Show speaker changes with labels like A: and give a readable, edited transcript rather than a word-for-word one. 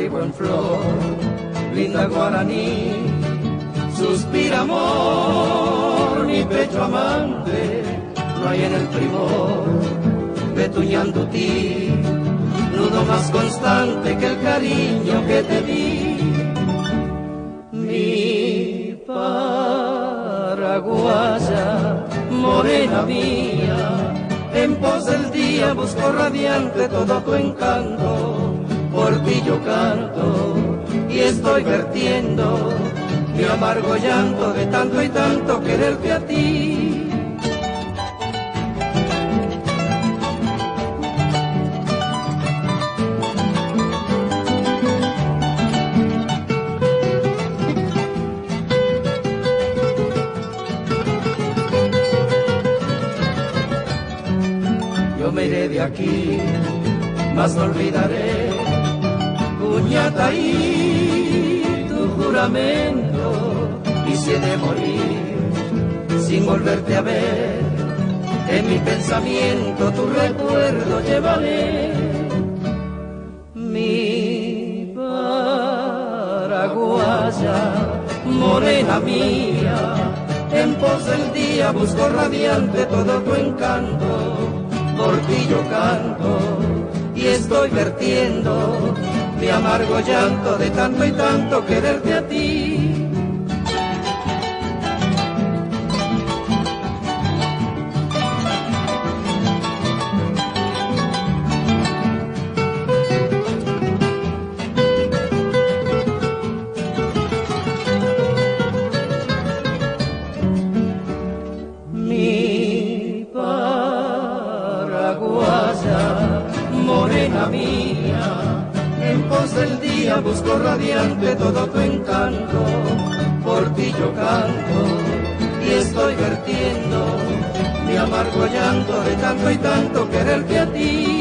A: ceibo en flor, linda guaraní, suspira amor, mi pecho amante, no hay en el primor de tu Ñandutí, nudo más constante que el cariño que te di. Mi paraguaya, morena mía, en pos del día busco radiante todo tu encanto, por ti yo canto y estoy vertiendo mi amargo llanto de tanto y tanto quererte a ti. Yo me iré de aquí, mas no olvidaré, Puñataí, tu juramento, y si he de morir sin volverte a ver, en mi pensamiento tu recuerdo llevaré. Mi paraguaya, morena mía, en pos del día busco radiante todo tu encanto, por ti yo canto y estoy vertiendo mi amargo llanto de tanto y tanto quererte a ti. Mi paraguaya, morena mía, en pos del día busco radiante todo tu encanto, por ti yo canto y estoy vertiendo mi amargo llanto de tanto y tanto quererte a ti.